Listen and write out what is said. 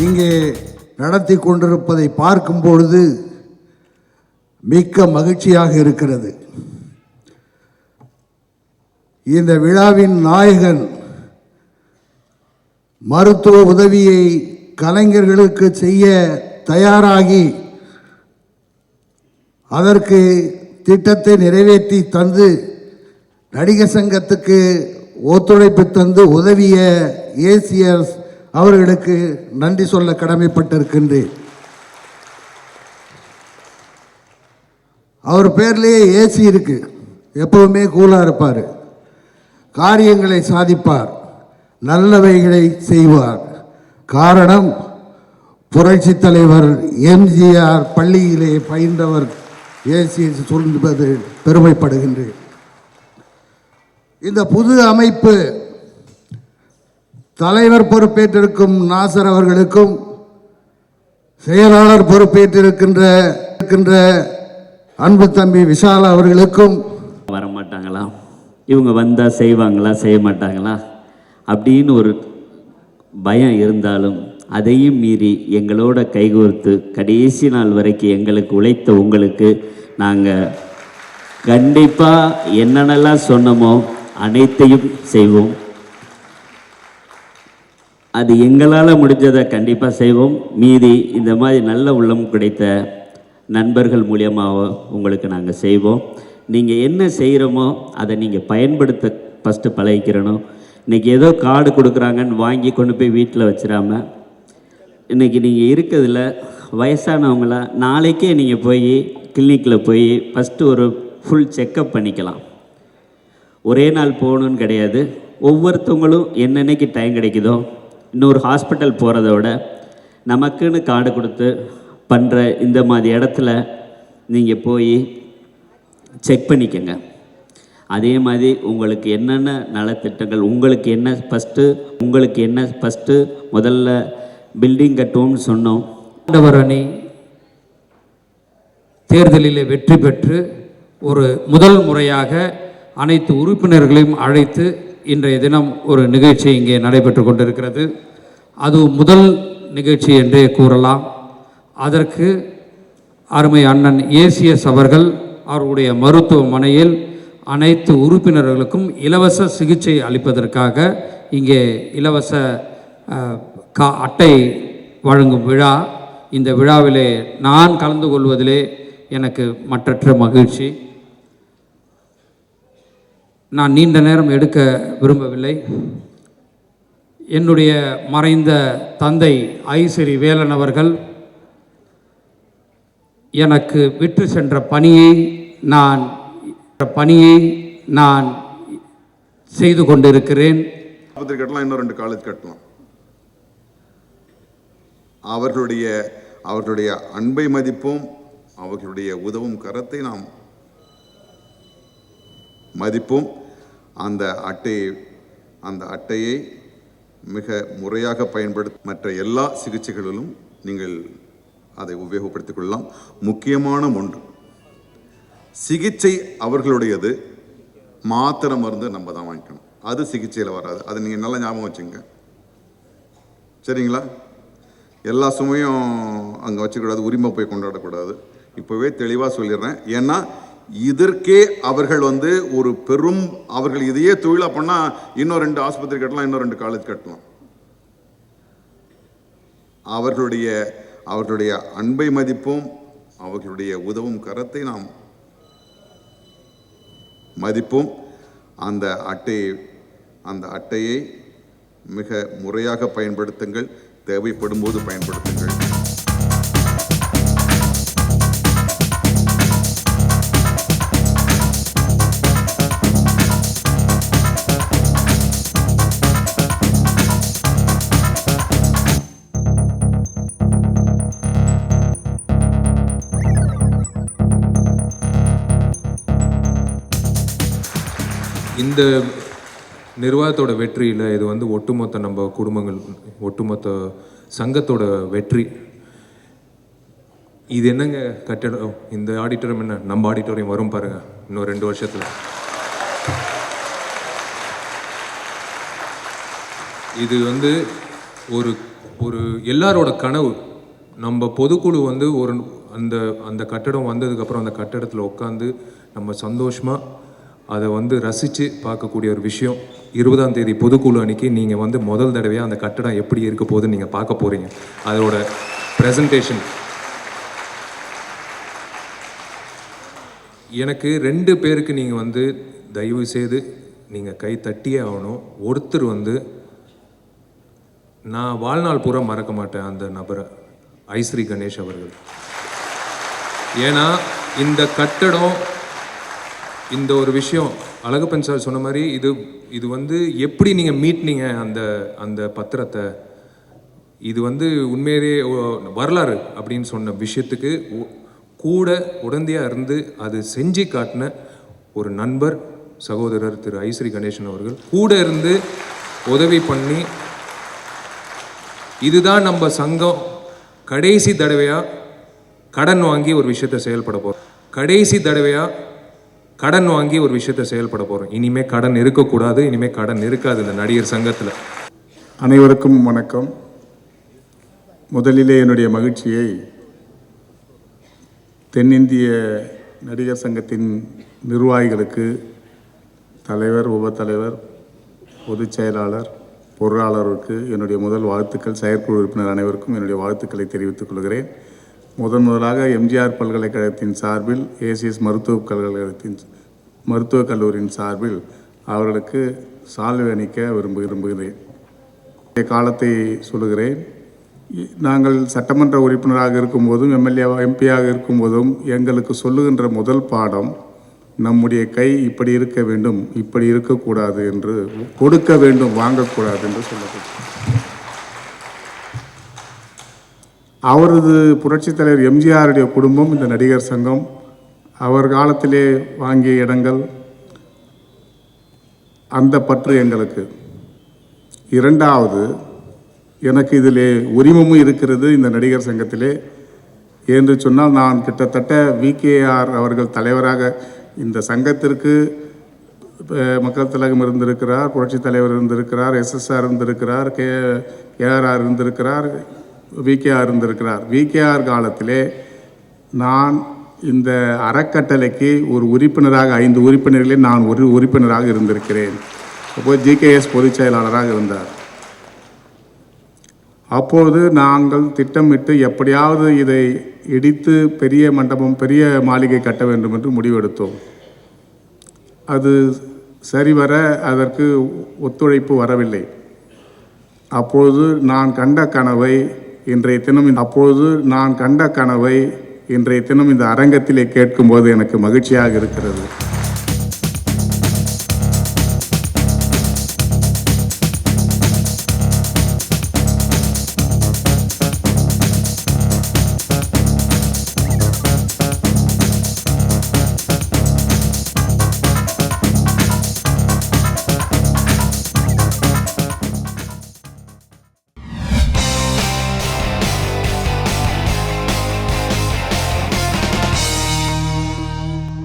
இங்கே நடத்தி கொண்டிருப்பதை பார்க்கும் பொழுது மிக்க மகிழ்ச்சியாக இருக்கிறது. இந்த விழாவின் நாயகன் மருத்துவ உதவியை கலைஞர்களுக்கு செய்ய தயாராகி அதற்கு திட்டத்தை நிறைவேற்றி தந்து நடிகர் சங்கத்துக்கு ஒத்துழைப்பு தந்து உதவிய ஏசிஎஸ் அவர்களுக்கு நன்றி சொல்ல கடமைப்பட்டிருக்கின்றேன். அவர் பேர்லேயே ஏசி இருக்கு. எப்பவுமே கூலாக இருப்பார், காரியங்களை சாதிப்பார், நல்லவைகளை செய்வார். காரணம், புரட்சி தலைவர் எம்ஜிஆர் பள்ளியிலே பயின்றவர் ஏசி சொல்வது பெருமைப்படுகின்றேன். இந்த புது அமைப்பு தலைவர் பொறுப்பேற்றிருக்கும் நாசர் அவர்களுக்கும் செயலாளர் பொறுப்பேற்றிருக்கின்ற அன்பு தம்பி விஷால் அவர்களுக்கும் வரமாட்டாங்களா, இவங்க வந்தால் செய்வாங்களா செய்ய மாட்டாங்களா அப்படின்னு ஒரு பயம் இருந்தாலும் அதையும் மீறி எங்களோட கைகோர்த்து கடைசி நாள் வரைக்கும் எங்களுக்கு உழைத்த உங்களுக்கு நாங்கள் கண்டிப்பாக என்னென்னலாம் சொன்னோமோ அனைத்தையும் செய்வோம். அது எங்களால் முடிஞ்சதை கண்டிப்பாக செய்வோம். மீதி இந்த மாதிரி நல்ல உள்ளம் கிடைத்த நண்பர்கள் மூலியமாக உங்களுக்கு நாங்கள் செய்வோம். நீங்கள் என்ன செய்கிறோமோ அதை நீங்கள் பயன்படுத்த ஃபஸ்ட்டு பழகிக்கிறணும். இன்றைக்கி ஏதோ கார்டு கொடுக்குறாங்கன்னு வாங்கி கொண்டு போய் வீட்டில் வச்சிடாம, இன்றைக்கி நீங்கள் இருக்கிறதுல வயசானவங்கள நாளைக்கே நீங்கள் போய் கிளினிக்கில் போய் ஃபஸ்ட்டு ஒரு ஃபுல் செக்கப் பண்ணிக்கலாம். ஒரே நாள் போகணுன்னு கிடையாது. ஒவ்வொருத்தவங்களும் என்னென்னைக்கு டைம் கிடைக்குதோ, இன்னொரு ஹாஸ்பிட்டல் போகிறத விட நமக்குன்னு கார்டு கொடுத்து பண்ணுற இந்த மாதிரி இடத்துல நீங்கள் போய் செக் பண்ணிக்கங்க. அதே மாதிரி உங்களுக்கு என்னென்ன நலத்திட்டங்கள், உங்களுக்கு என்ன ஃபஸ்ட்டு முதல்ல பில்டிங் கட்டுவோம்னு சொன்னோம். ஆண்டவர் அணி தேர்தலில் வெற்றி பெற்று ஒரு முதல் முறையாக அனைத்து உறுப்பினர்களையும் அழைத்து இன்றைய தினம் ஒரு நிகழ்ச்சி இங்கே நடைபெற்று கொண்டிருக்கிறது. அது முதல் நிகழ்ச்சி என்றே கூறலாம். அதற்கு அருமை அண்ணன் ஏசிஎஸ் அவர்கள் அவருடைய மருத்துவமனையில் அனைத்து உறுப்பினர்களுக்கும் இலவச சிகிச்சை அளிப்பதற்காக இங்கே இலவச அட்டை வழங்கும் விழா. இந்த விழாவிலே நான் கலந்து கொள்வதிலே எனக்கு மற்றற்ற மகிழ்ச்சி. நான் நீண்ட நேரம் எடுக்க விரும்பவில்லை. என்னுடைய மறைந்த தந்தை ஐசிறி வேலன் அவர்கள் எனக்கு விட்டு சென்ற பணியை நான் செய்து கொண்டிருக்கிறேன். கட்டலாம், இன்னும் 2 காலேஜ் கட்டலாம். அவர்களுடைய அன்பை மதிப்போம், அவர்களுடைய உதவும் கரத்தை நாம் மதிப்போம். அந்த அட்டையை மிக முறையாக பயன்படுத்த மற்ற எல்லா சிகிச்சைகளிலும் நீங்கள் அதை உபயோகப்படுத்திக் கொள்ளலாம். முக்கியமான ஒன்று, சிகிச்சை அவர்களுடையது, மாத்திரை மருந்து நம்ம தான் வாங்கிக்கணும். அது சிகிச்சையில் வராது. அதை நீங்கள் நல்லா ஞாபகம் வச்சுங்க, சரிங்களா? எல்லா சுமையும் அங்கே வச்சுக்கூடாது, உரிமை போய் கொண்டாடக்கூடாது. இப்போவே தெளிவாக சொல்லிடுறேன். ஏன்னா இதற்கே அவர்கள் ஒரு பெரும், அவர்கள் இதையே தொழிலாக பண்ணால் இன்னும் 2 ஆஸ்பத்திரி கட்டலாம், இன்னும் 2 காலேஜ் கட்டலாம். அவர்களுடைய அன்பை மதிப்போம், அவர்களுடைய உதவும் கரத்தை நாம் மதிப்போம். அந்த அட்டையை மிக முறையாக பயன்படுத்துங்கள், தேவைப்படும் போது பயன்படுத்துங்கள். இந்த நிர்வாகத்தோட வெற்றியில் இது ஒட்டுமொத்த நம்ம குடும்பங்கள், ஒட்டுமொத்த சங்கத்தோட வெற்றி. இது என்னங்க கட்டடம், இந்த ஆடிட்டோரியம் என்ன நம்ம ஆடிட்டோரியம் வரும் பாருங்க இன்னும் 2 வருஷத்தில். இது ஒரு ஒரு எல்லாரோட கனவு. நம்ம பொதுக்குழு வந்து ஒரு அந்த அந்த கட்டடம் வந்ததுக்கப்புறம் அந்த கட்டடத்தில் உட்காந்து நம்ம சந்தோஷமாக அதை வந்து ரசித்து பார்க்கக்கூடிய ஒரு விஷயம். 20ஆம் தேதி பொதுக்குழு அன்றைக்கி நீங்கள் வந்து முதல் தடவையாக அந்த கட்டடம் எப்படி இருக்க போகுதுன்னு நீங்கள் பார்க்க போகிறீங்க. அதோட ப்ரெசன்டேஷன் எனக்கு 2 பேருக்கு நீங்கள் வந்து தயவு செய்து நீங்கள் கை தட்டியே ஆகணும். ஒருத்தர் வந்து நான் வாழ்நாள் பூரா மறக்க மாட்டேன் அந்த நபரை, ஐஸ்ரீ கணேஷ் அவர்கள். ஏன்னா இந்த கட்டடம், இந்த ஒரு விஷயம் அழகப்பன் சார் சொன்ன மாதிரி இது வந்து எப்படி நீங்கள் மீட்னீங்க அந்த பத்திரத்தை, இது வந்து உண்மையிலே வரலாறு அப்படின்னு சொன்ன விஷயத்துக்கு கூட உடந்தையாக இருந்து அது செஞ்சு காட்டின ஒரு நண்பர் சகோதரர் திரு ஐஸ்ரீ கணேசன் அவர்கள் கூட இருந்து உதவி பண்ணி, இதுதான் நம்ம சங்கம் கடைசி தடவையாக கடன் வாங்கி ஒரு விஷயத்தை செயல்பட போகிறோம். கடைசி தடவையாக கடன் வாங்கி ஒரு விஷயத்தை செயல்பட போகிறோம். இனிமேல் கடன் இருக்கக்கூடாது, இனிமேல் கடன் இருக்காது இந்த நடிகர் சங்கத்தில். அனைவருக்கும் வணக்கம். முதலிலே என்னுடைய மகிழ்ச்சியை தென்னிந்திய நடிகர் சங்கத்தின் நிர்வாகிகளுக்கு, தலைவர், உபத்தலைவர், பொதுச் செயலாளர், பொருளாளருக்கு என்னுடைய முதல் வாழ்த்துக்கள். செயற்குழு உறுப்பினர் அனைவருக்கும் என்னுடைய வாழ்த்துக்களை தெரிவித்துக் கொள்கிறேன். முதலாக எம்ஜிஆர் பல்கலைக்கழகத்தின் சார்பில், ஏசிஎஸ் மருத்துவக் கல்லூரியின் சார்பில் அவர்களுக்கு சால்வை அணிக்க விரும்புகிறேன். காலத்தை சொல்லுகிறேன். நாங்கள் சட்டமன்ற உறுப்பினராக இருக்கும்போதும் எம்பியாக இருக்கும்போதும் எங்களுக்கு சொல்லுகின்ற முதல் பாடம், நம்முடைய கை இப்படி இருக்க வேண்டும், இப்படி இருக்கக்கூடாது என்று, கொடுக்க வேண்டும், வாங்கக்கூடாது என்று சொல்லப்பட்டது. அவரது புரட்சித் தலைவர் எம்ஜிஆருடைய குடும்பம் இந்த நடிகர் சங்கம். அவர் காலத்திலே வாங்கிய இடங்கள், அந்த பற்று எங்களுக்கு. இரண்டாவது, எனக்கு இதிலே உரிமமும் இருக்கிறது இந்த நடிகர் சங்கத்திலே என்று சொன்னால், நான் கிட்டத்தட்ட விகேஆர் அவர்கள் தலைவராக இந்த சங்கத்திற்கு மக்கள் திலகம் இருந்திருக்கிறார், புரட்சித் தலைவர் இருந்திருக்கிறார், எஸ்எஸ்ஆர் இருந்திருக்கிறார், கேஆர்ஆர் இருந்திருக்கிறார், விகேஆர் இருந்திருக்கிறார். விகேஆர் காலத்திலே நான் இந்த அறக்கட்டளைக்கு ஒரு உறுப்பினராக, 5 உறுப்பினர்களில் நான் ஒரு உறுப்பினராக இருந்திருக்கிறேன். அப்போது ஜிகேஎஸ் பொதுச் செயலாளராக இருந்தார். அப்போது நாங்கள் திட்டமிட்டு எப்படியாவது இதை இடித்து பெரிய மண்டபம், பெரிய மாளிகை கட்ட வேண்டும் என்று முடிவெடுத்தோம். அது சரிவர அதற்கு ஒத்துழைப்பு வரவில்லை. அப்போது நான் கண்ட கனவை இன்றைய தினம் இந்த அரங்கத்திலே கேட்கும்போது எனக்கு மகிழ்ச்சியாக இருக்கிறது.